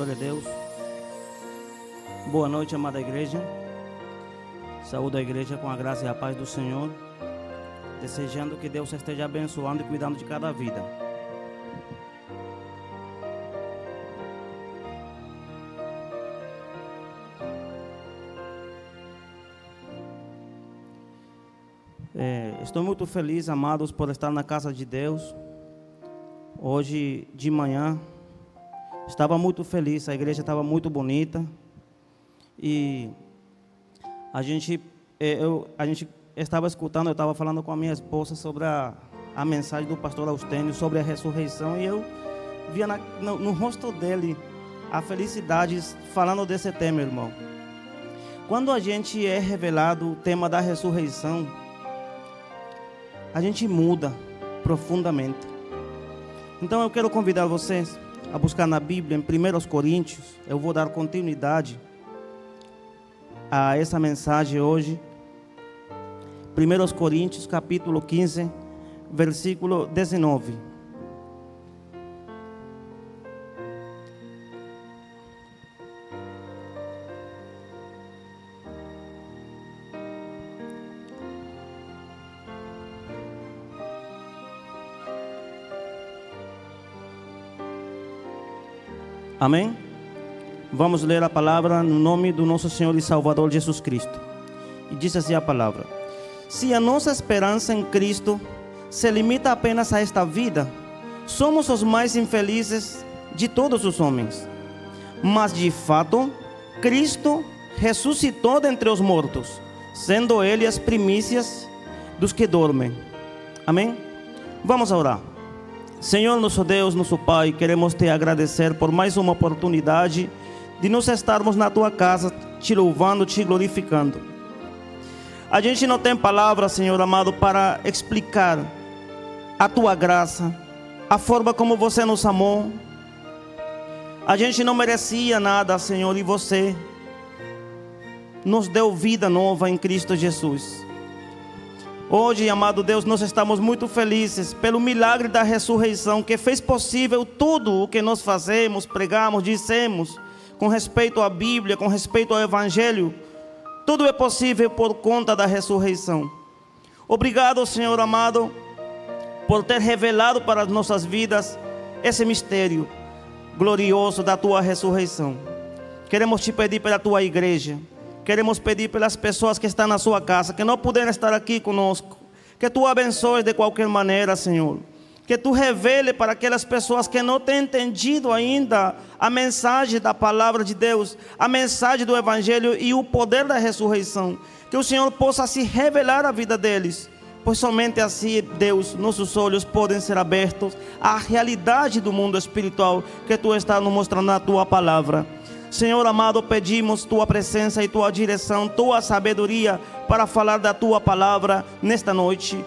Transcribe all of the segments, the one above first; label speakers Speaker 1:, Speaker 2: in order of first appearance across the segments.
Speaker 1: Glória a Deus. Boa noite, amada igreja. Saúde a igreja com a graça e a paz do Senhor, desejando que Deus esteja abençoando e cuidando de cada vida. Estou muito feliz, amados, por estar na casa de Deus. Hoje de manhã estava muito feliz, a igreja estava muito bonita. E a gente estava escutando, eu estava falando com a minha esposa sobre a mensagem do pastor Austênio sobre a ressurreição. E eu via no rosto dele a felicidade falando desse tema, irmão. Quando a gente é revelado o tema da ressurreição, a gente muda profundamente. Então eu quero convidar vocês a buscar na Bíblia, em 1 Coríntios. Eu vou dar continuidade a essa mensagem hoje. 1 Coríntios, capítulo 15, versículo 19. Amém? Vamos ler a palavra no nome do nosso Senhor e Salvador Jesus Cristo. E diz assim a palavra: se a nossa esperança em Cristo se limita apenas a esta vida, somos os mais infelizes de todos os homens. Mas de fato, Cristo ressuscitou dentre os mortos, sendo Ele as primícias dos que dormem. Amém? Vamos orar. Senhor, nosso Deus, nosso Pai, queremos te agradecer por mais uma oportunidade de nós estarmos na tua casa, te louvando, te glorificando. A gente não tem palavras, Senhor amado, para explicar a tua graça, a forma como você nos amou. A gente não merecia nada, Senhor, e você nos deu vida nova em Cristo Jesus. Hoje, amado Deus, nós estamos muito felizes pelo milagre da ressurreição, que fez possível tudo o que nós fazemos, pregamos, dissemos, com respeito à Bíblia, com respeito ao Evangelho. Tudo é possível por conta da ressurreição. Obrigado, Senhor amado, por ter revelado para as nossas vidas esse mistério glorioso da tua ressurreição. Queremos te pedir pela tua igreja. Queremos pedir pelas pessoas que estão na sua casa, que não puderam estar aqui conosco, que tu abençoes de qualquer maneira, Senhor. Que tu revele para aquelas pessoas que não têm entendido ainda a mensagem da palavra de Deus, a mensagem do Evangelho e o poder da ressurreição. Que o Senhor possa se revelar à vida deles, pois somente assim, Deus, nossos olhos podem ser abertos à realidade do mundo espiritual que tu estás nos mostrando na tua palavra. Senhor amado, pedimos tua presença e tua direção, tua sabedoria para falar da tua palavra nesta noite,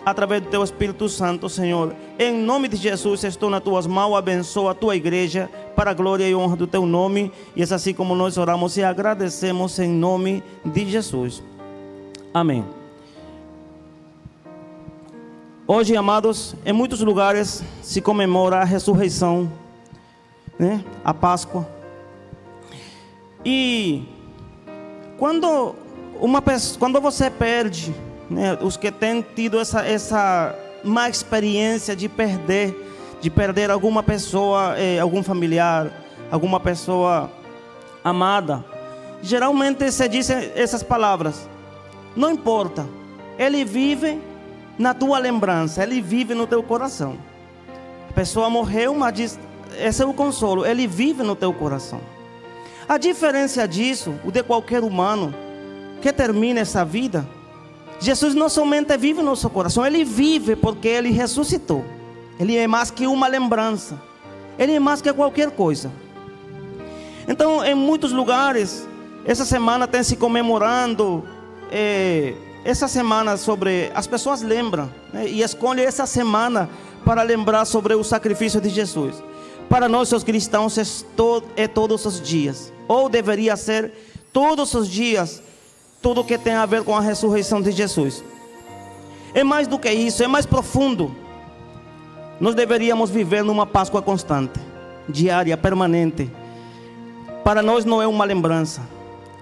Speaker 1: através do teu Espírito Santo, Senhor. Em nome de Jesus, estou nas tuas mãos, abençoa a tua igreja, para a glória e honra do teu nome. E é assim como nós oramos e agradecemos em nome de Jesus. Amém. Hoje, amados, em muitos lugares se comemora a ressurreição, né? A Páscoa. E quando você perde, né, os que têm tido essa má experiência de perder alguma pessoa, algum familiar, alguma pessoa amada, geralmente se dizem essas palavras: não importa, ele vive na tua lembrança, ele vive no teu coração. A pessoa morreu, mas diz, esse é o consolo, ele vive no teu coração. A diferença disso, o de qualquer humano que termina essa vida, Jesus não somente vive no nosso coração, Ele vive porque Ele ressuscitou. Ele é mais que uma lembrança, Ele é mais que qualquer coisa. Então, em muitos lugares, essa semana tem se comemorando, essa semana sobre, as pessoas lembram, né, e escolhem essa semana para lembrar sobre o sacrifício de Jesus. Para nós, os cristãos, é todos os dias, ou deveria ser todos os dias, tudo que tem a ver com a ressurreição de Jesus. É mais do que isso, é mais profundo. Nós deveríamos viver numa Páscoa constante, diária, permanente, para nós não é uma lembrança,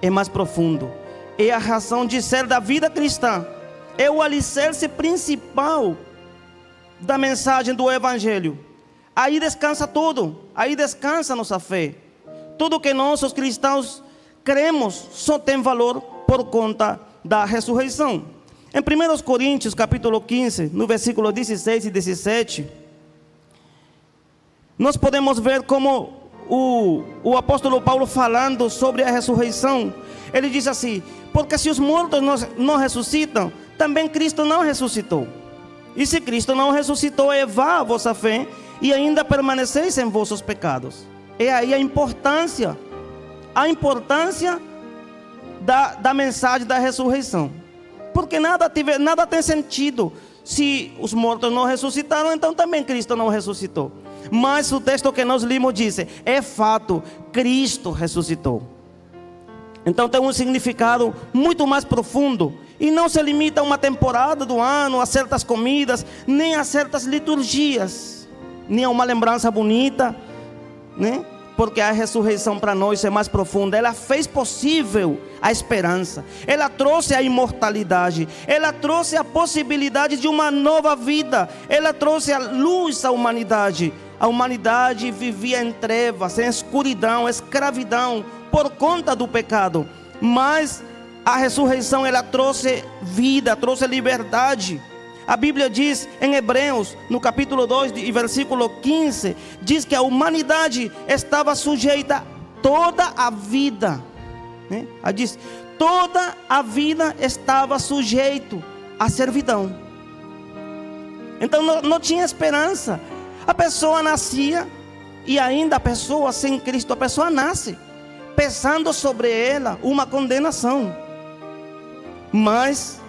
Speaker 1: é mais profundo. É a razão de ser da vida cristã. É o alicerce principal da mensagem do Evangelho. Aí descansa tudo, aí descansa nossa fé. Tudo que nós, os cristãos, cremos só tem valor por conta da ressurreição. Em 1 Coríntios, capítulo 15, no versículo 16 e 17, nós podemos ver como o apóstolo Paulo falando sobre a ressurreição, ele diz assim: porque se os mortos não ressuscitam, também Cristo não ressuscitou. E se Cristo não ressuscitou, é vã a vossa fé, e ainda permaneceis em vossos pecados. É aí a importância da mensagem da ressurreição. Porque nada tem sentido. Se os mortos não ressuscitaram, então também Cristo não ressuscitou. Mas o texto que nós lemos diz: é fato, Cristo ressuscitou. Então tem um significado muito mais profundo. E não se limita a uma temporada do ano, a certas comidas, nem a certas liturgias, nem a uma lembrança bonita, né? Porque a ressurreição para nós é mais profunda. Ela fez possível a esperança. Ela trouxe a imortalidade. Ela trouxe a possibilidade de uma nova vida. Ela trouxe a luz à humanidade. A humanidade vivia em trevas, em escuridão, escravidão, por conta do pecado. Mas a ressurreição, ela trouxe vida, trouxe liberdade. A Bíblia diz em Hebreus, no capítulo 2 e versículo 15, diz que a humanidade estava sujeita toda a vida, né? Diz, toda a vida estava sujeito à servidão. Então não tinha esperança. A pessoa nascia, e ainda a pessoa sem Cristo, a pessoa nasce pesando sobre ela uma condenação. Mas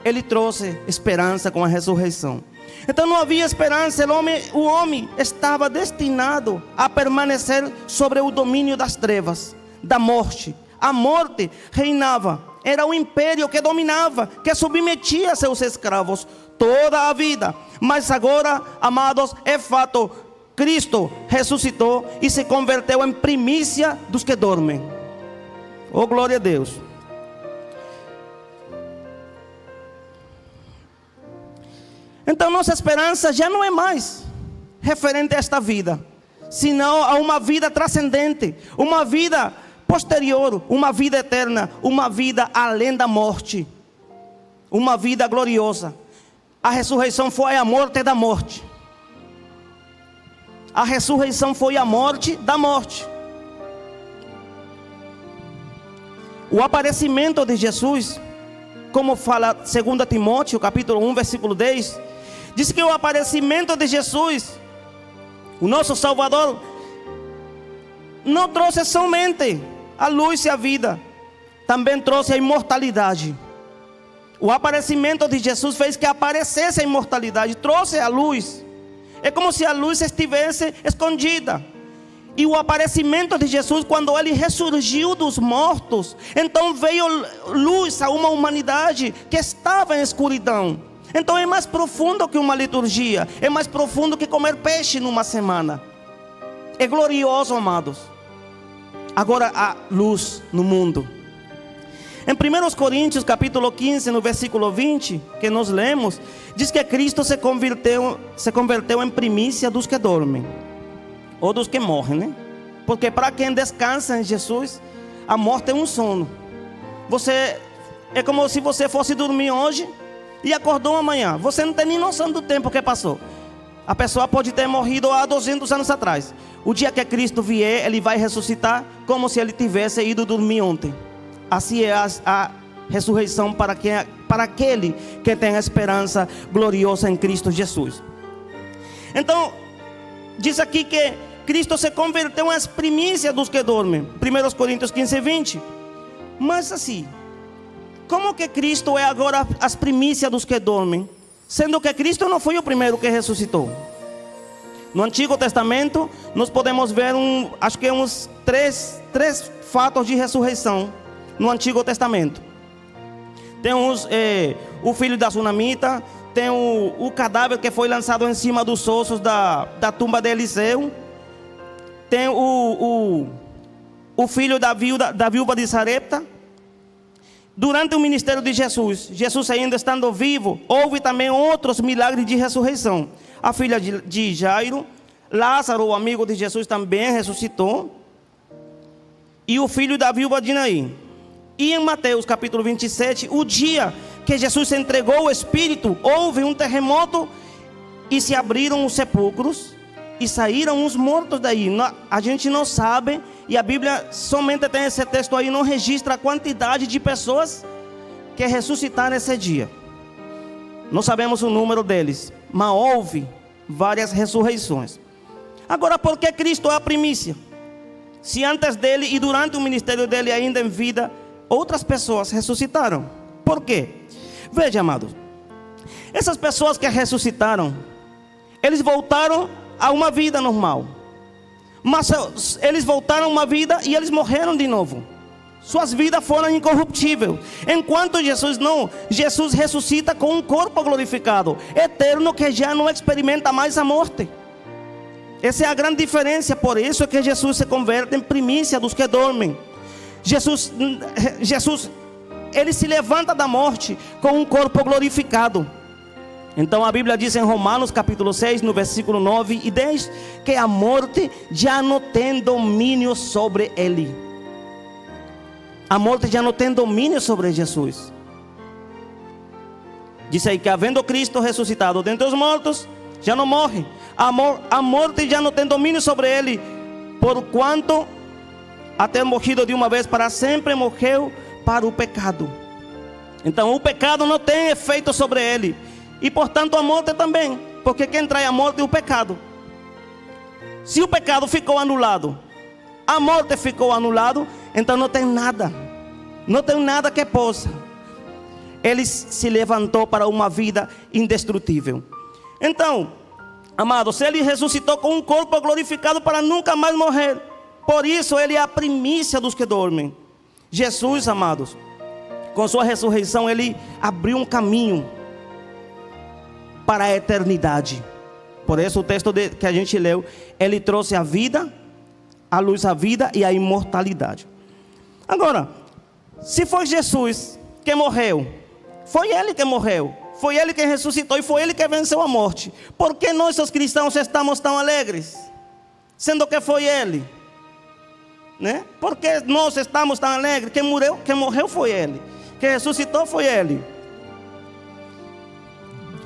Speaker 1: Ele trouxe esperança com a ressurreição. Então não havia esperança. O homem estava destinado a permanecer sobre o domínio das trevas, da morte. A morte reinava. Era o império que dominava, que submetia seus escravos toda a vida. Mas agora, amados, é fato, Cristo ressuscitou e se converteu em primícia dos que dormem. Oh, glória a Deus. Então nossa esperança já não é mais referente a esta vida, senão a uma vida transcendente, uma vida posterior, uma vida eterna, uma vida além da morte, uma vida gloriosa. A ressurreição foi a morte da morte. A ressurreição foi a morte da morte. O aparecimento de Jesus, como fala 2 Timóteo, capítulo 1, versículo 10, diz que o aparecimento de Jesus, o nosso Salvador, não trouxe somente a luz e a vida, também trouxe a imortalidade. O aparecimento de Jesus fez que aparecesse a imortalidade, trouxe a luz. É como se a luz estivesse escondida. E o aparecimento de Jesus, quando Ele ressurgiu dos mortos, então veio luz a uma humanidade que estava em escuridão. Então é mais profundo que uma liturgia, é mais profundo que comer peixe numa semana. É glorioso, amados. Agora há luz no mundo. Em 1 Coríntios capítulo 15, no versículo 20, que nós lemos, diz que Cristo se converteu em primícia dos que dormem, ou dos que morrem, né? Porque para quem descansa em Jesus, a morte é um sono. É como se você fosse dormir hoje e acordou amanhã. Você não tem nem noção do tempo que passou. A pessoa pode ter morrido há 200 anos atrás. O dia que Cristo vier, Ele vai ressuscitar como se Ele tivesse ido dormir ontem. Assim é a ressurreição para aquele que tem a esperança gloriosa em Cristo Jesus. Então, diz aqui que Cristo se converteu em as primícias dos que dormem. 1 Coríntios 15, 20. Mas assim, como que Cristo é agora as primícias dos que dormem? Sendo que Cristo não foi o primeiro que ressuscitou. No Antigo Testamento, nós podemos ver acho que uns três fatos de ressurreição. No Antigo Testamento tem o filho da Sunamita, tem o cadáver que foi lançado em cima dos ossos da tumba de Eliseu, tem o filho da viúva de Sarepta. Durante o ministério de Jesus, Jesus ainda estando vivo, houve também outros milagres de ressurreição. A filha de Jairo, Lázaro, o amigo de Jesus, também ressuscitou. E o filho da viúva de Naim. E em Mateus capítulo 27, o dia que Jesus entregou o Espírito, houve um terremoto e se abriram os sepulcros e saíram os mortos daí. A gente não sabe, e a Bíblia somente tem esse texto aí, não registra a quantidade de pessoas que ressuscitaram esse dia. Não sabemos o número deles, mas houve várias ressurreições. Agora, por que Cristo é a primícia? Se antes dele e durante o ministério dele, ainda em vida, outras pessoas ressuscitaram. Por quê? Veja, amados, essas pessoas que ressuscitaram, eles voltaram a uma vida normal. Mas eles voltaram a uma vida e eles morreram de novo. Suas vidas foram incorruptíveis. Enquanto Jesus ressuscita com um corpo glorificado, eterno, que já não experimenta mais a morte. Essa é a grande diferença. Por isso é que Jesus se converte em primícia dos que dormem. Jesus, ele se levanta da morte com um corpo glorificado. Então a Bíblia diz em Romanos capítulo 6, no versículo 9 e 10, que a morte já não tem domínio sobre ele. A morte já não tem domínio sobre Jesus. Diz aí que havendo Cristo ressuscitado dentre os mortos, já não morre. A morte já não tem domínio sobre ele, porquanto a ter morrido de uma vez para sempre, morreu para o pecado. Então o pecado não tem efeito sobre ele. E portanto a morte também, porque quem traz a morte é o pecado. Se o pecado ficou anulado, a morte ficou anulado, então não tem nada que possa. Ele se levantou para uma vida indestrutível. Então, amados, ele ressuscitou com um corpo glorificado para nunca mais morrer. Por isso ele é a primícia dos que dormem. Jesus, amados, com sua ressurreição, ele abriu um caminho para a eternidade. Por isso o texto que a gente leu, ele trouxe a vida, a luz à vida e a imortalidade. Agora, se foi Jesus que morreu, foi ele que morreu, foi ele que ressuscitou e foi ele que venceu a morte, por que nós os cristãos estamos tão alegres? Sendo que foi ele, né? Por que nós estamos tão alegres? Quem morreu foi ele, que ressuscitou foi ele.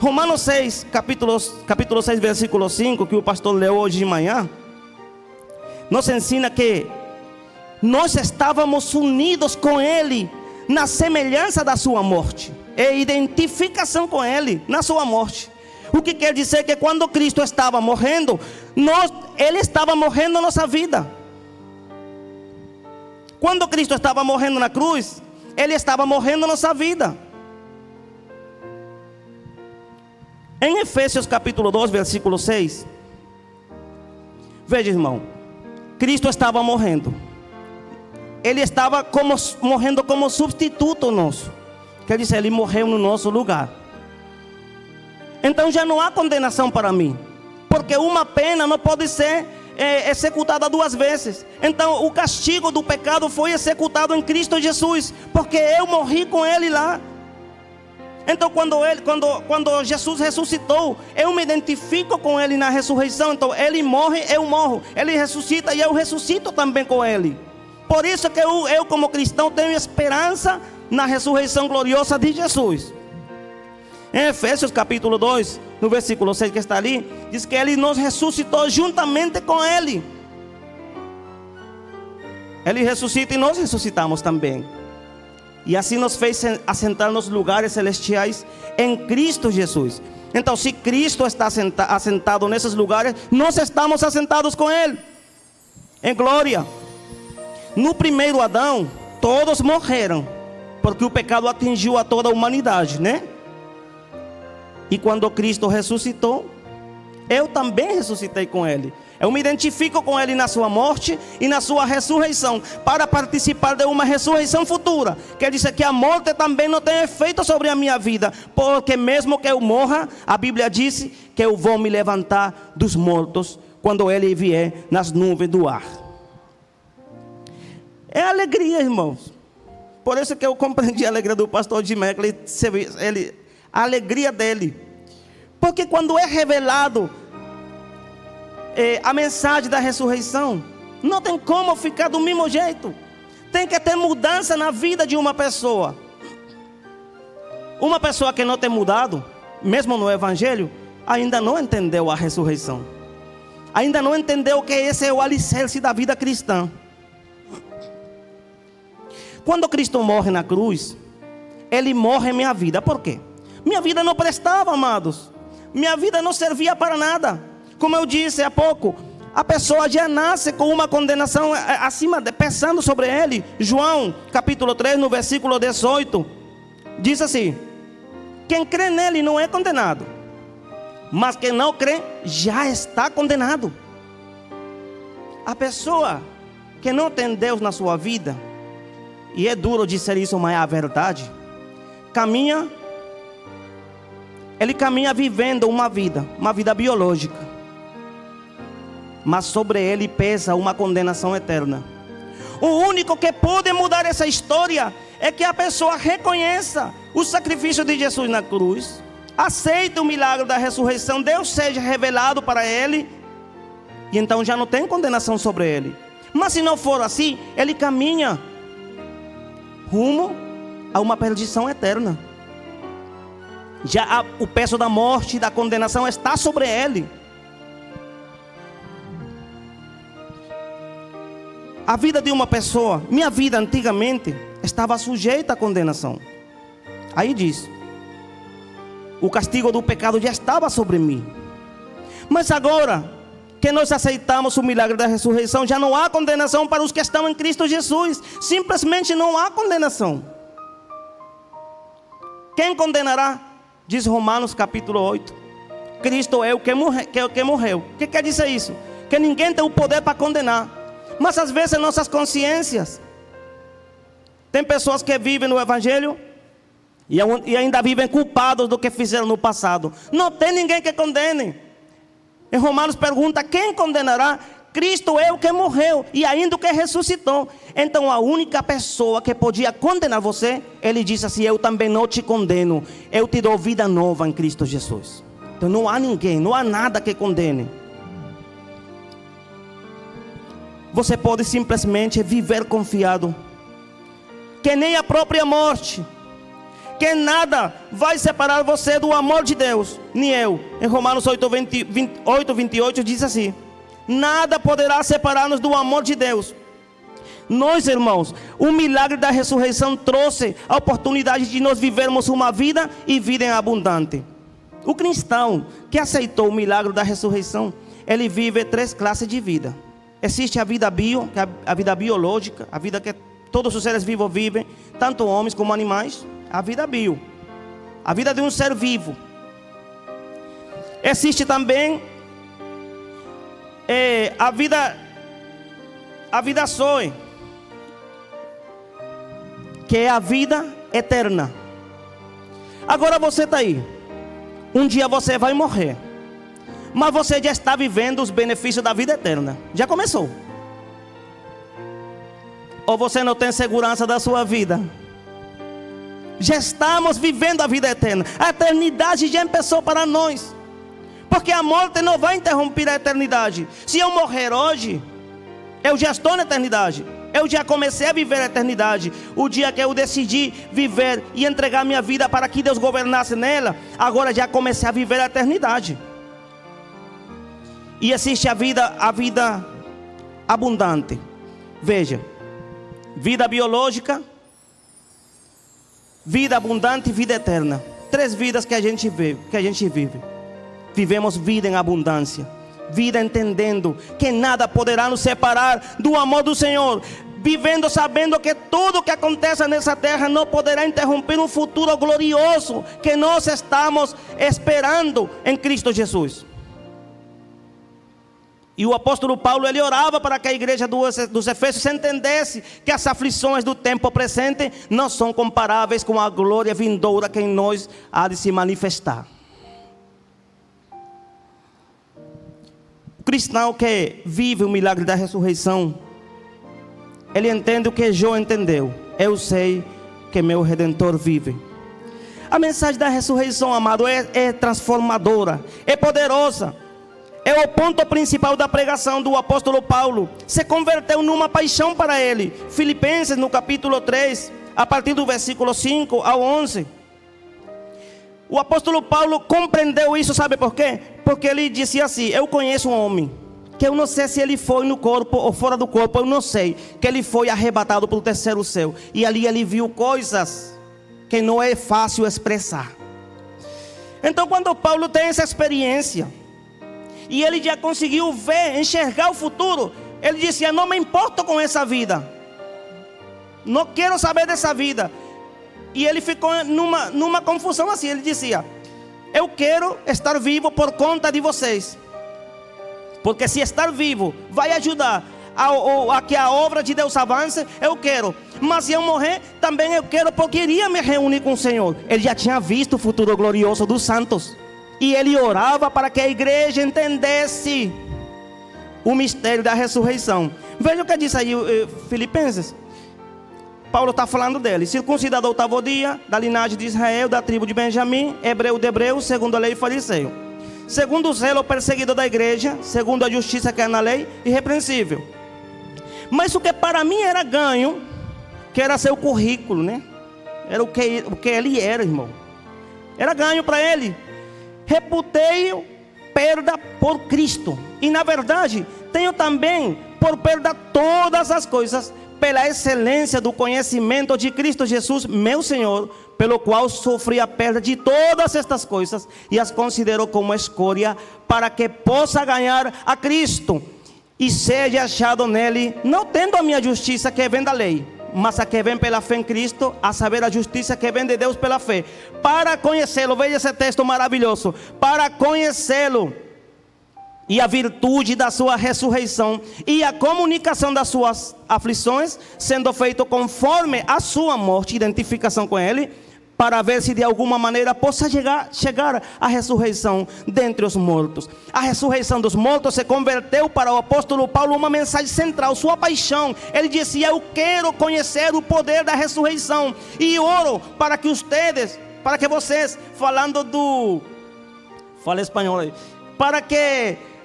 Speaker 1: Romanos 6, capítulo 6, versículo 5, que o pastor leu hoje de manhã, nos ensina que nós estávamos unidos com ele na semelhança da sua morte, e identificação com ele na sua morte. O que quer dizer que quando Cristo estava morrendo, ele estava morrendo a nossa vida. Quando Cristo estava morrendo na cruz, ele estava morrendo a nossa vida. Em Efésios capítulo 2, versículo 6, veja, irmão, Cristo estava morrendo. Ele estava morrendo como substituto nosso. Quer dizer, ele morreu no nosso lugar. Então já não há condenação para mim, porque uma pena não pode ser executada duas vezes. Então o castigo do pecado foi executado em Cristo Jesus, porque eu morri com ele lá. Então quando Jesus ressuscitou, eu me identifico com ele na ressurreição. Então ele morre, eu morro. Ele ressuscita e eu ressuscito também com ele. Por isso que eu como cristão tenho esperança na ressurreição gloriosa de Jesus. Em Efésios capítulo 2, no versículo 6 que está ali, diz que ele nos ressuscitou juntamente com ele. Ele ressuscita e nós ressuscitamos também. E assim nos fez assentar nos lugares celestiais em Cristo Jesus. Então, se Cristo está assentado nesses lugares, nós estamos assentados com ele em glória. No primeiro Adão, todos morreram, porque o pecado atingiu a toda a humanidade, né? E quando Cristo ressuscitou, eu também ressuscitei com ele. Eu me identifico com ele na sua morte e na sua ressurreição, para participar de uma ressurreição futura. Quer dizer que a morte também não tem efeito sobre a minha vida, porque mesmo que eu morra, a Bíblia diz que eu vou me levantar dos mortos quando ele vier nas nuvens do ar. É alegria, irmãos. Por isso que eu compreendi a alegria do pastor Jim Merkel, a alegria dele. Porque quando é revelado a mensagem da ressurreição, não tem como ficar do mesmo jeito. Tem que ter mudança na vida de uma pessoa. Uma pessoa que não tem mudado, mesmo no Evangelho, ainda não entendeu a ressurreição. Ainda não entendeu que esse é o alicerce da vida cristã. Quando Cristo morre na cruz, Ele morre em minha vida. Por quê? Minha vida não prestava, amados. Minha vida não servia para nada. Como eu disse há pouco, a pessoa já nasce com uma condenação acima, pensando sobre ele. João, capítulo 3, no versículo 18, diz assim: quem crê nele não é condenado, mas quem não crê já está condenado. A pessoa que não tem Deus na sua vida, e é duro dizer isso, mas é a verdade, ele caminha vivendo uma vida biológica, mas sobre ele pesa uma condenação eterna. O único que pode mudar essa história é que a pessoa reconheça o sacrifício de Jesus na cruz, aceite o milagre da ressurreição, Deus seja revelado para ele, e então já não tem condenação sobre ele. Mas se não for assim, ele caminha rumo a uma perdição eterna. Já o peso da morte e da condenação está sobre ele. A vida de uma pessoa, minha vida antigamente, estava sujeita à condenação. Aí diz: o castigo do pecado já estava sobre mim. Mas agora que nós aceitamos o milagre da ressurreição, já não há condenação para os que estão em Cristo Jesus. Simplesmente não há condenação. Quem condenará? Diz Romanos capítulo 8: Cristo é o que morreu. O que quer dizer isso? Que ninguém tem o poder para condenar. Mas às vezes nossas consciências, tem pessoas que vivem no Evangelho e ainda vivem culpados do que fizeram no passado. Não tem ninguém que condene. Em Romanos pergunta: quem condenará? Cristo é o que morreu e ainda o que ressuscitou. Então a única pessoa que podia condenar você, ele disse assim: eu também não te condeno, eu te dou vida nova em Cristo Jesus. Então não há ninguém, não há nada que condene. Você pode simplesmente viver confiado, que nem a própria morte, que nada vai separar você do amor de Deus, nem eu. Em Romanos 8:28 diz assim: nada poderá separar-nos do amor de Deus. Nós, irmãos, o milagre da ressurreição trouxe a oportunidade de nós vivermos uma vida e vida em abundante. O cristão que aceitou o milagre da ressurreição, ele vive 3 classes de vida. Existe a vida que é a vida biológica, a vida que todos os seres vivos vivem, tanto homens como animais. A vida bio, a vida de um ser vivo. Existe também a vida zoe, que é a vida eterna. Agora você está aí, um dia você vai morrer, mas você já está vivendo os benefícios da vida eterna. Já começou. Ou você não tem segurança da sua vida? Já estamos vivendo a vida eterna. A eternidade já começou para nós. Porque a morte não vai interromper a eternidade. Se eu morrer hoje, eu já estou na eternidade. Eu já comecei a viver a eternidade. O dia que eu decidi viver e entregar minha vida para que Deus governasse nela, agora já comecei a viver a eternidade. E existe a vida abundante. Veja: vida biológica, vida abundante e vida eterna. 3 vidas que a gente vive. Vivemos vida em abundância, vida entendendo que nada poderá nos separar do amor do Senhor, vivendo sabendo que tudo que acontece nessa terra não poderá interromper um futuro glorioso que nós estamos esperando em Cristo Jesus. E o apóstolo Paulo, ele orava para que a igreja dos Efésios entendesse que as aflições do tempo presente não são comparáveis com a glória vindoura que em nós há de se manifestar. O cristão que vive o milagre da ressurreição, ele entende o que Jó entendeu. Eu sei que meu Redentor vive. A mensagem da ressurreição, amado, é transformadora, é poderosa. É o ponto principal da pregação do apóstolo Paulo. Se converteu numa paixão para ele. Filipenses, no capítulo 3, a partir do versículo 5 ao 11. O apóstolo Paulo compreendeu isso, sabe por quê? Porque ele dizia assim: eu conheço um homem, que eu não sei se ele foi no corpo ou fora do corpo, eu não sei, que ele foi arrebatado para o terceiro céu. E ali ele viu coisas que não é fácil expressar. Então, quando Paulo tem essa experiência, e ele já conseguiu ver, enxergar o futuro, ele disse: não me importo com essa vida, não quero saber dessa vida. E ele ficou numa confusão assim. Ele dizia: eu quero estar vivo por conta de vocês, porque se estar vivo vai ajudar a que a obra de Deus avance, eu quero. Mas se eu morrer, também eu quero, porque iria me reunir com o Senhor. Ele já tinha visto o futuro glorioso dos santos, e ele orava para que a igreja entendesse o mistério da ressurreição. Veja o que diz aí Filipenses. Paulo está falando dele: circuncidado ao 8º dia, da linhagem de Israel, da tribo de Benjamim, hebreu de hebreus, segundo a lei fariseu, segundo o zelo perseguidor da igreja, segundo a justiça que é na lei, irrepreensível. Mas o que para mim era ganho, que era seu currículo, né? Era o que ele era, irmão. Era ganho para ele. Reputei perda por Cristo. E na verdade, tenho também por perda todas as coisas, pela excelência do conhecimento de Cristo Jesus, meu Senhor, pelo qual sofri a perda de todas estas coisas, e as considero como escória, para que possa ganhar a Cristo, e seja achado nele, não tendo a minha justiça que vem da lei, mas a que vem pela fé em Cristo, a saber, a justiça que vem de Deus pela fé, para conhecê-lo. Veja esse texto maravilhoso: para conhecê-lo, e a virtude da sua ressurreição, e a comunicação das suas aflições, sendo feito conforme a sua morte, identificação com ele, para ver se de alguma maneira possa chegar à ressurreição dentre os mortos. A ressurreição dos mortos se converteu para o apóstolo Paulo uma mensagem central, sua paixão. Ele disse: eu quero conhecer o poder da ressurreição, e oro para que vocês, fala espanhol aí,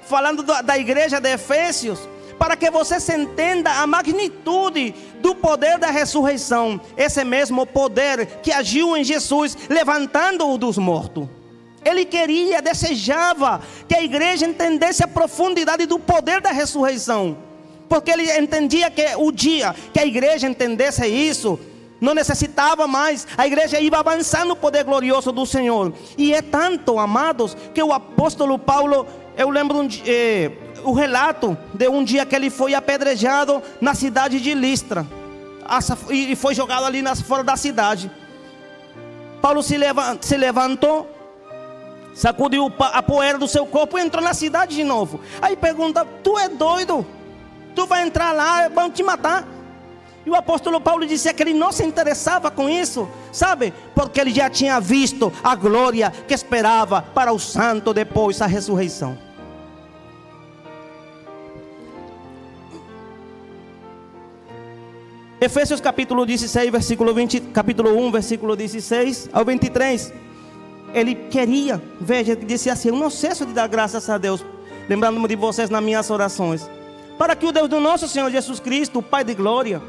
Speaker 1: falando da igreja de Efésios, para que você se entenda a magnitude do poder da ressurreição. Esse mesmo poder que agiu em Jesus, levantando-o dos mortos. Ele queria, desejava que a igreja entendesse a profundidade do poder da ressurreição, porque ele entendia que o dia que a igreja entendesse isso, não necessitava mais, a igreja ia avançar no poder glorioso do Senhor. E é tanto, amados, que o apóstolo Paulo, eu lembro o relato de um dia que ele foi apedrejado na cidade de Listra, e foi jogado ali fora da cidade. Paulo se levantou, sacudiu a poeira do seu corpo e entrou na cidade de novo. Aí pergunta: tu é doido? Tu vai entrar lá, vão te matar. E o apóstolo Paulo disse que ele não se interessava com isso, sabe? Porque ele já tinha visto a glória que esperava para o santo depois da ressurreição. Efésios capítulo 16, capítulo 1, versículo 16 ao 23. Ele queria, veja, ele disse assim: eu não cesso de dar graças a Deus, lembrando-me de vocês nas minhas orações, para que o Deus do nosso Senhor Jesus Cristo, o Pai de glória,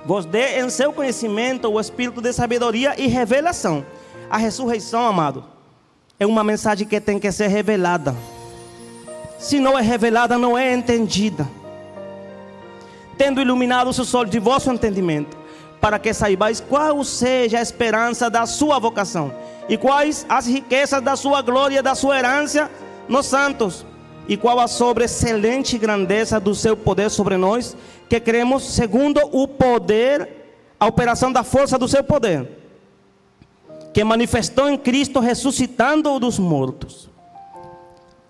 Speaker 1: vos dê em seu conhecimento o espírito de sabedoria e revelação. A ressurreição, amado, é uma mensagem que tem que ser revelada. Se não é revelada, não é entendida. Tendo iluminado os olhos de vosso entendimento, para que saibais qual seja a esperança da sua vocação, e quais as riquezas da sua glória, da sua herança nos santos, e qual a sobreexcelente grandeza do seu poder sobre nós, que cremos, segundo o poder, a operação da força do seu poder, que manifestou em Cristo, ressuscitando-o dos mortos.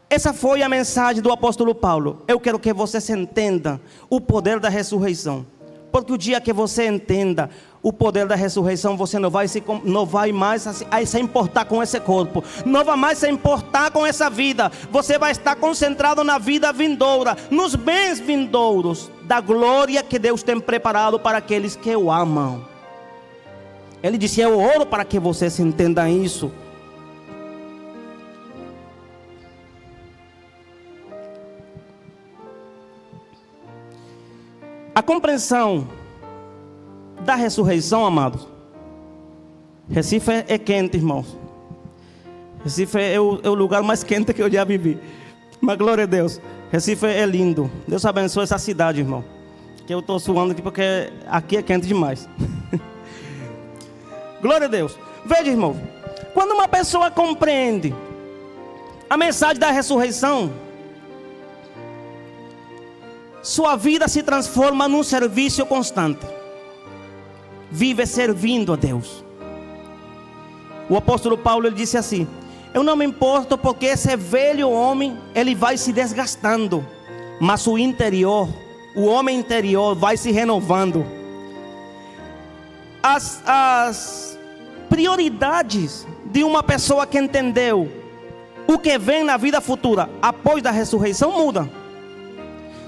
Speaker 1: Essa foi a mensagem do apóstolo Paulo. Eu quero que vocês entendam o poder da ressurreição, Porque o dia que você entenda o poder da ressurreição, você não vai mais se importar com esse corpo, não vai mais se importar com essa vida. Você vai estar concentrado na vida vindoura, nos bens vindouros, da glória que Deus tem preparado para aqueles que o amam. Ele disse: eu oro para que vocês entendam isso. A compreensão da ressurreição, amados. Recife é quente, irmãos. Recife é o lugar mais quente que eu já vivi. Mas glória a Deus. Recife é lindo. Deus abençoe essa cidade, irmão. Que eu estou suando aqui porque aqui é quente demais. Glória a Deus. Veja, irmão. Quando uma pessoa compreende a mensagem da ressurreição, sua vida se transforma num serviço constante. Vive servindo a Deus. O apóstolo Paulo, ele disse assim: eu não me importo porque esse velho homem, ele vai se desgastando, mas o interior, o homem interior vai se renovando. As prioridades de uma pessoa que entendeu o que vem na vida futura após da ressurreição mudam.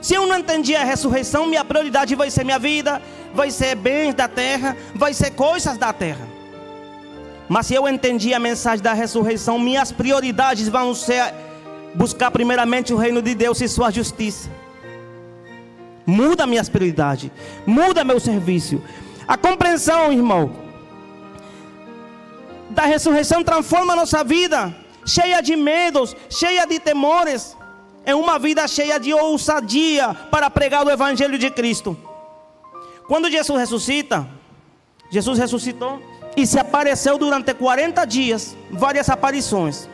Speaker 1: Se eu não entendi a ressurreição, minha prioridade vai ser minha vida, vai ser bens da terra, vai ser coisas da terra. Mas se eu entendi a mensagem da ressurreição, minhas prioridades vão ser buscar primeiramente o reino de Deus e sua justiça. Muda minhas prioridades, muda meu serviço. A compreensão, irmão, da ressurreição transforma a nossa vida, cheia de medos, cheia de temores. É uma vida cheia de ousadia para pregar o Evangelho de Cristo. Quando Jesus ressuscita, Jesus ressuscitou e se apareceu durante 40 dias, várias aparições.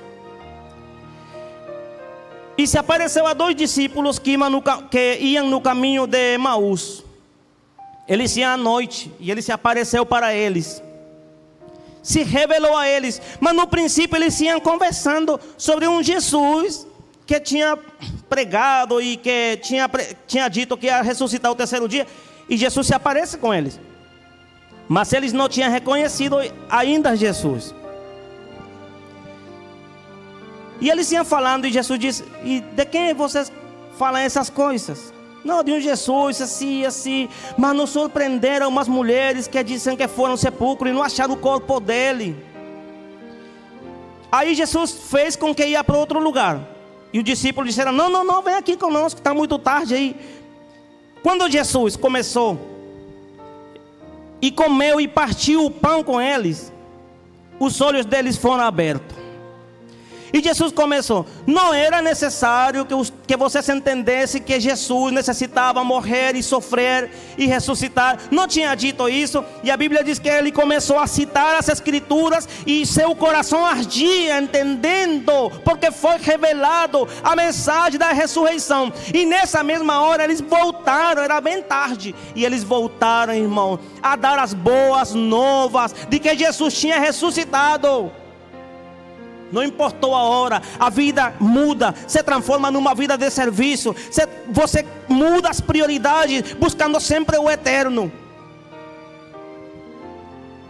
Speaker 1: E se apareceu a 2 discípulos que iam no caminho de Emaús. Eles iam à noite e ele se apareceu para eles. Se revelou a eles, mas no princípio eles iam conversando sobre um Jesus que tinha pregado e que tinha dito que ia ressuscitar o 3º dia. E Jesus se aparece com eles. Mas eles não tinham reconhecido ainda Jesus. E eles iam falando e Jesus disse: e de quem vocês falam essas coisas? Não, de um Jesus assim, assim. Mas nos surpreenderam umas mulheres que disseram que foram ao sepulcro e não acharam o corpo dele. Aí Jesus fez com que ia para outro lugar. E os discípulos disseram: não, vem aqui conosco, está muito tarde aí. Quando Jesus começou e comeu e partiu o pão com eles, os olhos deles foram abertos. E Jesus começou: não era necessário que vocês entendessem que Jesus necessitava morrer e sofrer e ressuscitar. Não tinha dito isso. E a Bíblia diz que ele começou a citar as Escrituras e seu coração ardia entendendo, porque foi revelado a mensagem da ressurreição. E nessa mesma hora eles voltaram, era bem tarde, e eles voltaram, irmão, a dar as boas novas de que Jesus tinha ressuscitado. Não importou a hora, a vida muda, se transforma numa vida de serviço. Você muda as prioridades, buscando sempre o eterno.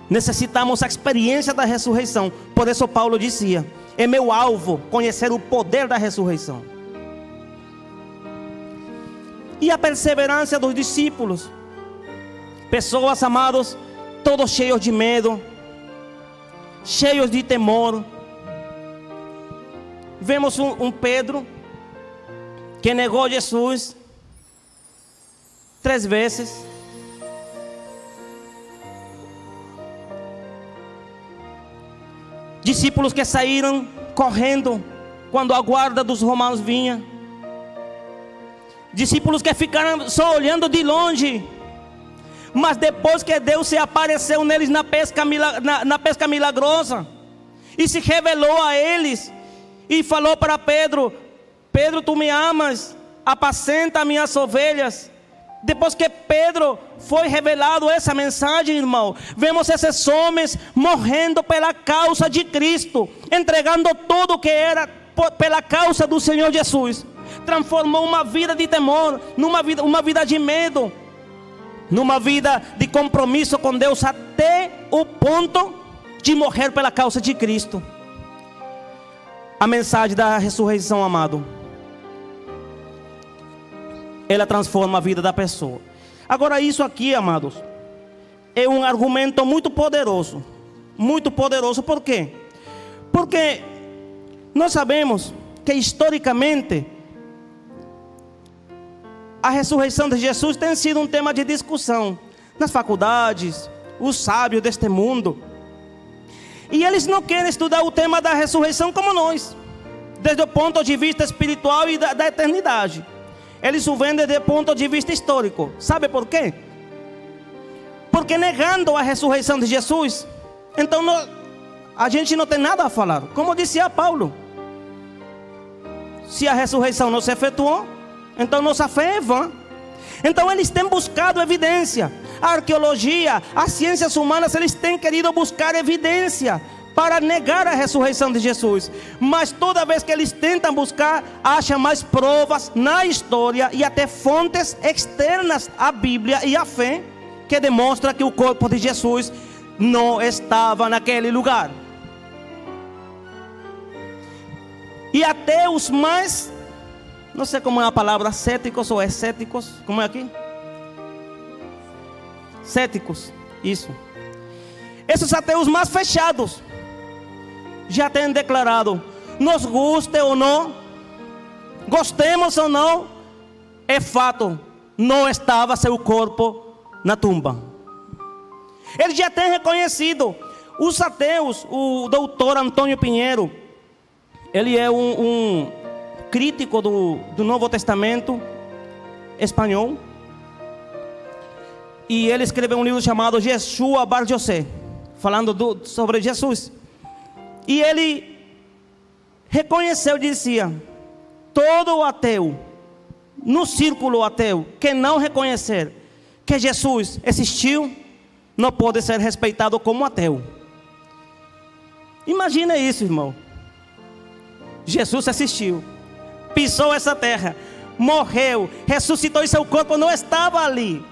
Speaker 1: Necessitamos a experiência da ressurreição. Por isso Paulo dizia: é meu alvo conhecer o poder da ressurreição. E a perseverança dos discípulos. Pessoas, amados, todos cheios de medo, cheios de temor. Vemos um Pedro que negou Jesus 3 vezes. Discípulos que saíram correndo quando a guarda dos romanos vinha. Discípulos que ficaram só olhando de longe. Mas depois que Deus se apareceu neles na pesca milagrosa e se revelou a eles, e falou para Pedro: Pedro, tu me amas, apacenta minhas ovelhas. Depois que Pedro foi revelado essa mensagem, irmão, vemos esses homens morrendo pela causa de Cristo, entregando tudo que era pela causa do Senhor Jesus. Transformou uma vida de temor numa vida de medo. numa vida de compromisso com Deus até o ponto de morrer pela causa de Cristo. A mensagem da ressurreição, amado, ela transforma a vida da pessoa. Agora, isso aqui, amados, é um argumento muito poderoso. Muito poderoso, por quê? Porque nós sabemos que historicamente a ressurreição de Jesus tem sido um tema de discussão nas faculdades, os sábios deste mundo. E eles não querem estudar o tema da ressurreição como nós, desde o ponto de vista espiritual e da eternidade. Eles o veem desde o ponto de vista histórico. Sabe por quê? Porque negando a ressurreição de Jesus, então a gente não tem nada a falar. Como dizia Paulo, se a ressurreição não se efetuou, então nossa fé é vã. Então eles têm buscado evidência. A arqueologia, as ciências humanas, eles têm querido buscar evidência para negar a ressurreição de Jesus. Mas toda vez que eles tentam buscar, acham mais provas na história e até fontes externas à Bíblia e à fé, que demonstra que o corpo de Jesus não estava naquele lugar. E até os mais, não sei como é a palavra, céticos ou escéticos, como é aqui? Céticos, isso. Esses ateus mais fechados já têm declarado, nos guste ou não, gostemos ou não, é fato, não estava seu corpo na tumba. Eles já têm reconhecido. Os ateus, o doutor Antônio Pinheiro, ele é um crítico do Novo Testamento espanhol. E ele escreveu um livro chamado Yeshua Bar José, falando sobre Jesus. E ele reconheceu, dizia, todo ateu, no círculo ateu, que não reconhecer que Jesus existiu, não pode ser respeitado como ateu. Imagina isso, irmão. Jesus existiu, pisou essa terra, morreu, ressuscitou e seu corpo não estava ali.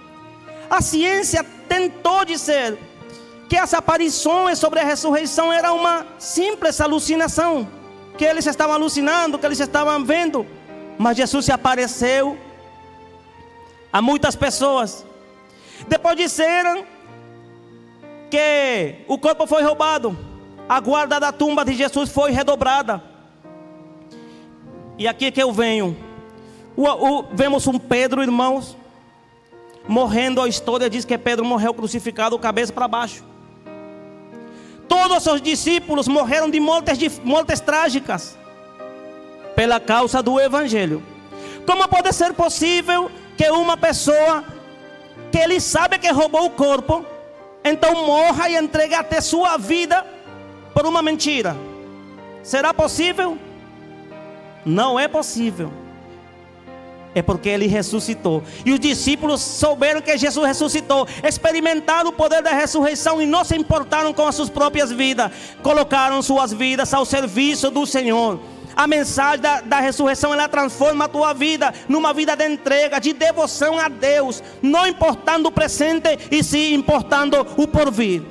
Speaker 1: A ciência tentou dizer que as aparições sobre a ressurreição era uma simples alucinação, que eles estavam alucinando, que eles estavam vendo. Mas Jesus se apareceu a muitas pessoas. Depois disseram que o corpo foi roubado, a guarda da tumba de Jesus foi redobrada. E aqui que eu venho, vemos um Pedro, irmãos, morrendo. A história diz que Pedro morreu crucificado, cabeça para baixo. Todos os discípulos morreram de mortes trágicas pela causa do Evangelho. Como pode ser possível que uma pessoa que ele sabe que roubou o corpo, então morra e entregue até sua vida por uma mentira? Será possível? Não é possível. É porque ele ressuscitou. E os discípulos souberam que Jesus ressuscitou, experimentaram o poder da ressurreição e não se importaram com as suas próprias vidas. Colocaram suas vidas ao serviço do Senhor. A mensagem da ressurreição, ela transforma a tua vida numa vida de entrega, de devoção a Deus, não importando o presente e sim importando o porvir.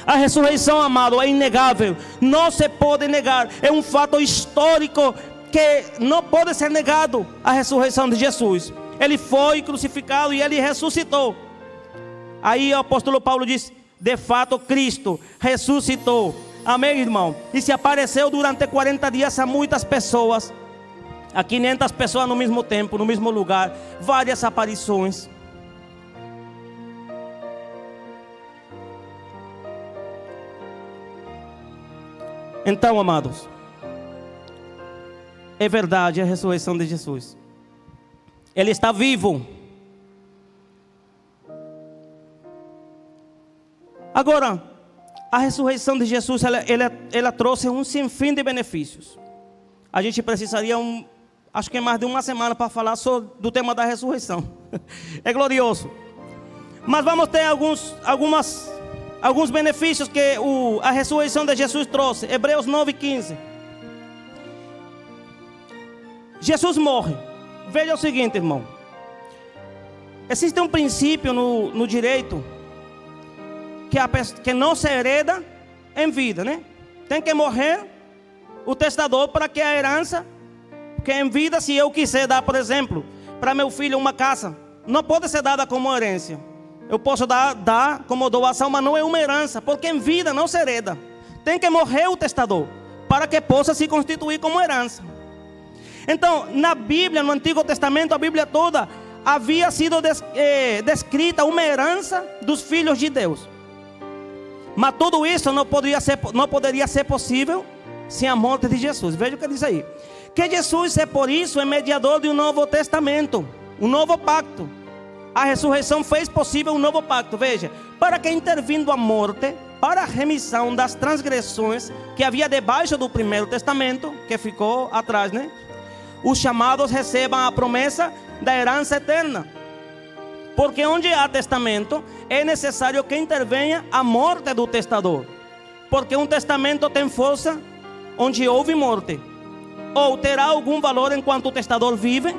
Speaker 1: A ressurreição, amado, é inegável, não se pode negar, é um fato histórico que não pode ser negado. A ressurreição de Jesus, ele foi crucificado e ele ressuscitou. Aí o apóstolo Paulo diz, de fato Cristo ressuscitou. Amém, irmão? E se apareceu durante 40 dias a muitas pessoas, a 500 pessoas no mesmo tempo, no mesmo lugar, várias aparições. Então, amados, é verdade a ressurreição de Jesus. Ele está vivo. Agora, a ressurreição de Jesus, ela trouxe um sinfim de benefícios. A gente precisaria, acho que mais de uma semana para falar do tema da ressurreição. É glorioso. Mas vamos ter alguns benefícios que a ressurreição de Jesus trouxe. Hebreus 9:15. Jesus morre. Veja o seguinte, irmão. Existe um princípio no direito que não se hereda em vida, né? Tem que morrer o testador para que a herança, que em vida, se eu quiser dar, por exemplo, para meu filho uma casa, não pode ser dada como herência. Eu posso dar como doação, mas não é uma herança, porque em vida não se hereda. Tem que morrer o testador para que possa se constituir como herança. Então, na Bíblia, no Antigo Testamento, a Bíblia toda, havia sido descrita uma herança dos filhos de Deus. Mas tudo isso não poderia ser possível sem a morte de Jesus. Veja o que diz aí. Que Jesus é por isso mediador de um novo testamento, um novo pacto. A ressurreição fez possível um novo pacto. Veja, para que intervindo a morte, para a remissão das transgressões que havia debaixo do primeiro testamento, que ficou atrás, né? Os chamados recebam a promessa da herança eterna. Porque onde há testamento, é necessário que intervenha a morte do testador. Porque um testamento tem força onde houve morte. Ou terá algum valor enquanto o testador vive?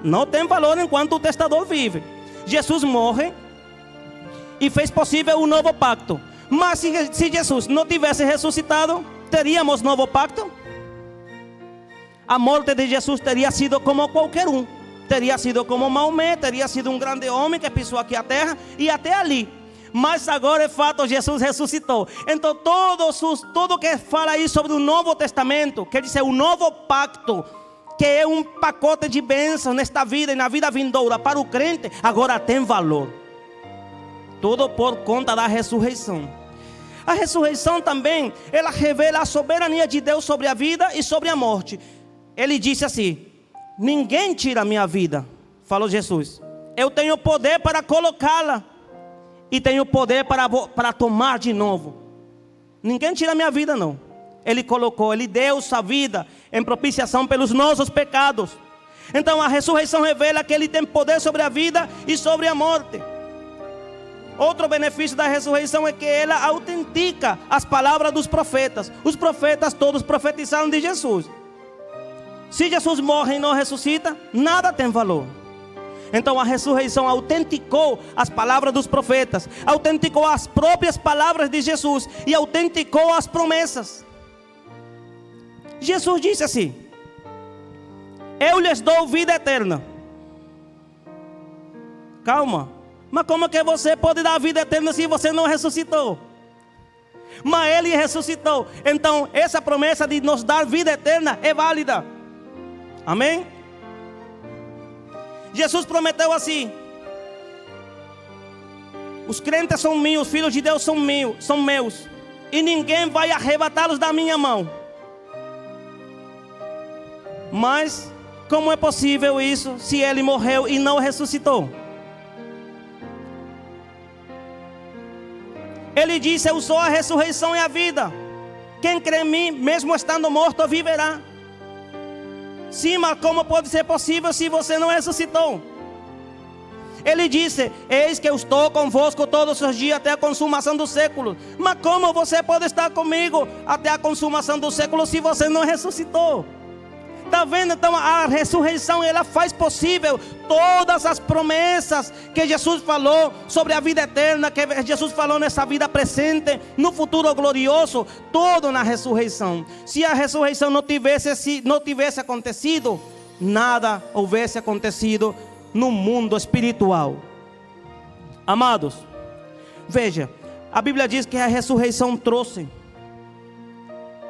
Speaker 1: Não tem valor enquanto o testador vive. Jesus morre e fez possível um novo pacto. Mas se Jesus não tivesse ressuscitado, teríamos novo pacto? A morte de Jesus teria sido como qualquer um. Teria sido como Maomé, teria sido um grande homem que pisou aqui a terra e até ali. Mas agora é fato, Jesus ressuscitou. Então tudo que fala aí sobre o Novo Testamento, quer dizer, o novo pacto, que é um pacote de bênçãos nesta vida e na vida vindoura para o crente, agora tem valor. Tudo por conta da ressurreição. A ressurreição também, ela revela a soberania de Deus sobre a vida e sobre a morte. Ele disse assim: ninguém tira a minha vida, falou Jesus. Eu tenho poder para colocá-la e tenho poder para tomar de novo. Ninguém tira a minha vida, não. Ele colocou, Ele deu sua vida em propiciação pelos nossos pecados. Então a ressurreição revela que Ele tem poder sobre a vida e sobre a morte. Outro benefício da ressurreição é que ela autentica as palavras dos profetas. Os profetas todos profetizaram de Jesus. Se Jesus morre e não ressuscita, nada tem valor. Então a ressurreição autenticou as palavras dos profetas, autenticou as próprias palavras de Jesus e autenticou as promessas. Jesus disse assim: eu lhes dou vida eterna. Calma, mas como que você pode dar vida eterna se você não ressuscitou? Mas Ele ressuscitou. Então essa promessa de nos dar vida eterna é válida. Amém? Jesus prometeu assim: os crentes são meus, os filhos de Deus são meus, e ninguém vai arrebatá-los da minha mão. Mas como é possível isso se Ele morreu e não ressuscitou? Ele disse: eu sou a ressurreição e a vida. Quem crê em mim, mesmo estando morto, viverá. Sim, mas como pode ser possível se você não ressuscitou? Ele disse: eis que eu estou convosco todos os dias até a consumação do século. Mas como você pode estar comigo até a consumação do século se você não ressuscitou? Está vendo? Então a ressurreição, ela faz possível todas as promessas que Jesus falou sobre a vida eterna, que Jesus falou nessa vida presente, no futuro glorioso, todo na ressurreição. Se a ressurreição não tivesse acontecido, nada houvesse acontecido no mundo espiritual. Amados, veja, a Bíblia diz que a ressurreição trouxe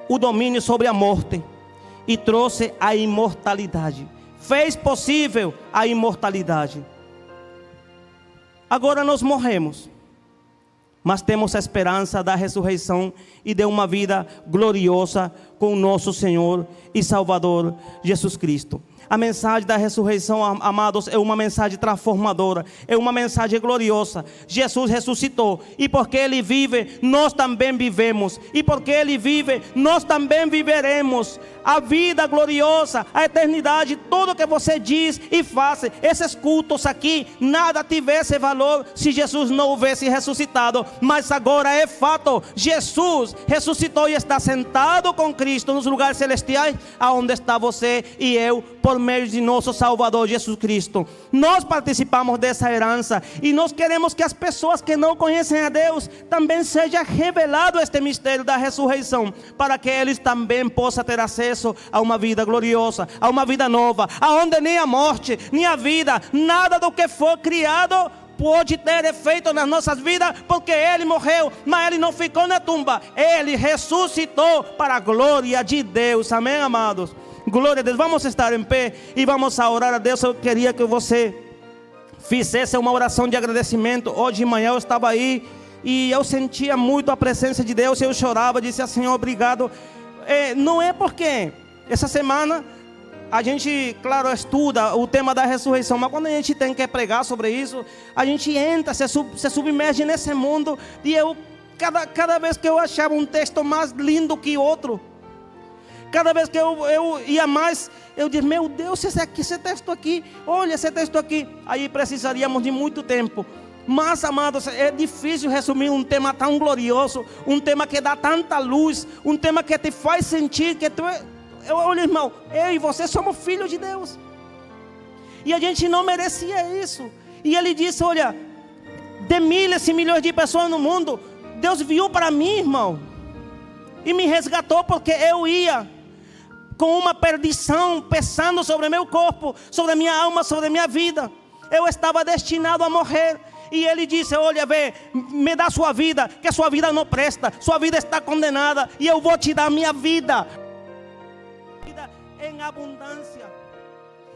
Speaker 1: o domínio sobre a morte e trouxe a imortalidade. Fez possível a imortalidade. Agora nós morremos, mas temos a esperança da ressurreição e de uma vida gloriosa com o nosso Senhor e Salvador Jesus Cristo. A mensagem da ressurreição, amados, é uma mensagem transformadora, é uma mensagem gloriosa. Jesus ressuscitou, e porque Ele vive, nós também vivemos, e porque Ele vive, nós também viveremos a vida gloriosa, a eternidade. Tudo que você diz e faz, esses cultos aqui, nada tivesse valor se Jesus não houvesse ressuscitado. Mas agora é fato, Jesus ressuscitou e está sentado com Cristo nos lugares celestiais, aonde está você e eu, por meio de nosso Salvador Jesus Cristo. Nós participamos dessa herança e nós queremos que as pessoas que não conhecem a Deus também seja revelado este mistério da ressurreição, para que eles também possam ter acesso a uma vida gloriosa, a uma vida nova, aonde nem a morte, nem a vida, nada do que for criado pode ter efeito nas nossas vidas, porque Ele morreu, mas Ele não ficou na tumba, Ele ressuscitou para a glória de Deus. Amém, amados? Glória a Deus. Vamos estar em pé e vamos a orar a Deus. Eu queria que você fizesse uma oração de agradecimento. Hoje de manhã eu estava aí e eu sentia muito a presença de Deus. Eu chorava, disse: Senhor, obrigado. Não é porque essa semana a gente, claro, estuda o tema da ressurreição, mas quando a gente tem que pregar sobre isso, a gente entra, se submerge nesse mundo. E eu, cada vez que eu achava um texto mais lindo que outro, cada vez que eu ia mais, eu dizia: meu Deus, esse texto aqui, olha esse texto aqui. Aí precisaríamos de muito tempo. Mas, amados, é difícil resumir um tema tão glorioso, um tema que dá tanta luz, um tema que te faz sentir que tu olha, irmão, eu e você somos filhos de Deus. E a gente não merecia isso. E Ele disse: olha, de milhares e milhões de pessoas no mundo, Deus viu para mim, irmão, e me resgatou, porque eu ia com uma perdição pesando sobre meu corpo, sobre a minha alma, sobre a minha vida. Eu estava destinado a morrer. E Ele disse: olha, me dá sua vida, que a sua vida não presta, sua vida está condenada, e eu vou te dar minha vida em abundância.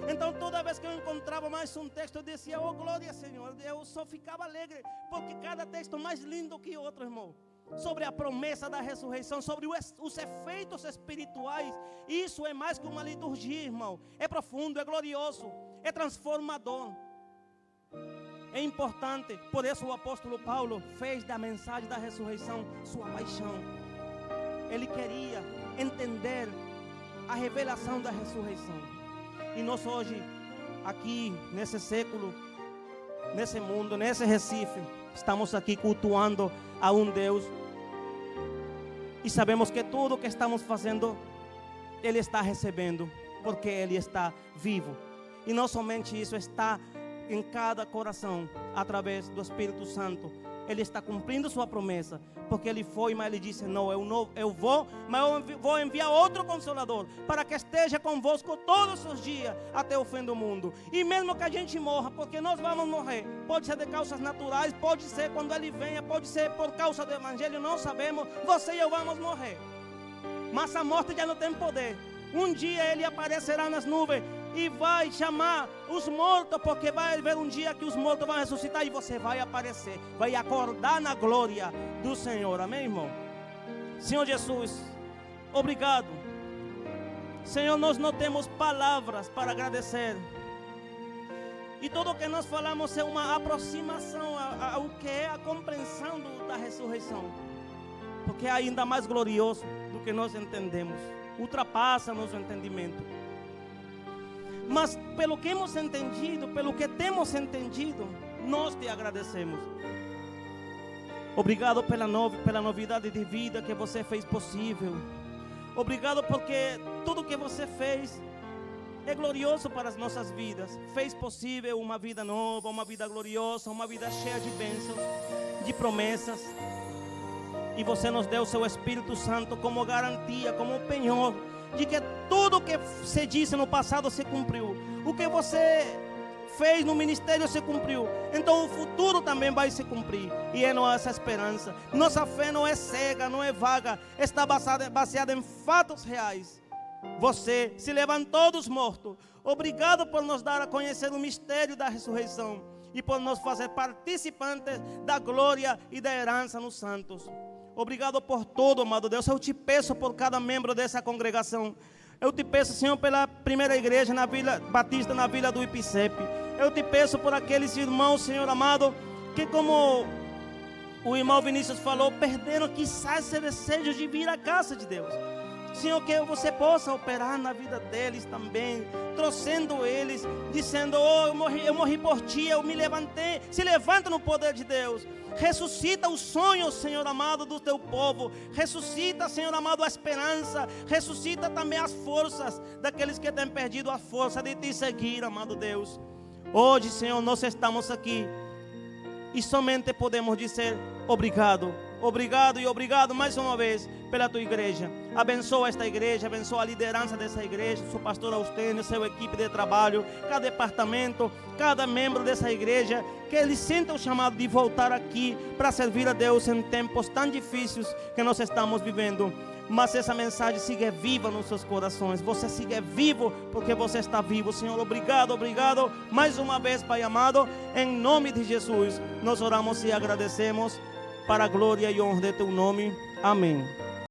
Speaker 1: Então toda vez que eu encontrava mais um texto, eu dizia: oh glória, Senhor. Eu só ficava alegre, porque cada texto mais lindo que outro, irmão, sobre a promessa da ressurreição, sobre os efeitos espirituais. Isso é mais que uma liturgia, irmão. É profundo, é glorioso, é transformador, é importante. Por isso o apóstolo Paulo fez da mensagem da ressurreição sua paixão. Ele queria entender a revelação da ressurreição. E nós hoje, aqui nesse século, nesse mundo, nesse Recife, estamos aqui cultuando a um Deus. E sabemos que tudo o que estamos fazendo, Ele está recebendo, porque Ele está vivo. E não somente isso, está em cada coração, através do Espírito Santo. Ele está cumprindo sua promessa, porque Ele foi, mas Ele disse: não, eu vou, mas eu vou enviar outro Consolador, para que esteja convosco todos os dias, até o fim do mundo. E mesmo que a gente morra, porque nós vamos morrer, pode ser de causas naturais, pode ser quando Ele venha, pode ser por causa do Evangelho, não sabemos. Você e eu vamos morrer, mas a morte já não tem poder. Um dia Ele aparecerá nas nuvens e vai chamar os mortos, porque vai haver um dia que os mortos vão ressuscitar e você vai aparecer, vai acordar na glória do Senhor. Amém, irmão? Senhor Jesus, obrigado. Senhor, nós não temos palavras para agradecer. E tudo o que nós falamos é uma aproximação ao que é a compreensão da ressurreição, porque é ainda mais glorioso do que nós entendemos, ultrapassa nosso entendimento. Mas pelo que hemos entendido, pelo que temos entendido, nós te agradecemos. Obrigado pela novidade de vida que você fez possível. Obrigado porque tudo que você fez é glorioso para as nossas vidas. Fez possível uma vida nova, uma vida gloriosa, uma vida cheia de bênçãos, de promessas. E você nos deu o seu Espírito Santo como garantia, como penhor, de que tudo o que se disse no passado se cumpriu. O que você fez no ministério se cumpriu. Então o futuro também vai se cumprir. E é nossa esperança. Nossa fé não é cega, não é vaga. Está baseada em fatos reais. Você se levantou dos mortos. Obrigado por nos dar a conhecer o mistério da ressurreição e por nos fazer participantes da glória e da herança nos santos. Obrigado por tudo, amado Deus. Eu te peço por cada membro dessa congregação. Eu te peço, Senhor, pela primeira igreja na Vila Batista, na Vila do Ipicepe. Eu te peço por aqueles irmãos, Senhor amado, que como o irmão Vinícius falou, perderam quizás esse desejo de vir à casa de Deus. Senhor, que você possa operar na vida deles também, trouxendo eles, dizendo: oh, eu morri por ti, eu me levantei. Se levanta no poder de Deus. Ressuscita os sonhos, Senhor amado, do teu povo. Ressuscita, Senhor amado, a esperança. Ressuscita também as forças daqueles que têm perdido a força de te seguir, amado Deus. Hoje, Senhor, nós estamos aqui e somente podemos dizer obrigado. Obrigado e obrigado mais uma vez pela tua igreja. Abençoa esta igreja, abençoa a liderança dessa igreja, seu pastor Austênio, sua equipe de trabalho, cada departamento, cada membro dessa igreja, que eles sintam o chamado de voltar aqui para servir a Deus em tempos tão difíceis que nós estamos vivendo. Mas essa mensagem siga viva nos seus corações. Você siga vivo porque você está vivo. Senhor, obrigado, obrigado. Mais uma vez, Pai amado, em nome de Jesus, nós oramos e agradecemos para a glória e honra de teu nome. Amém.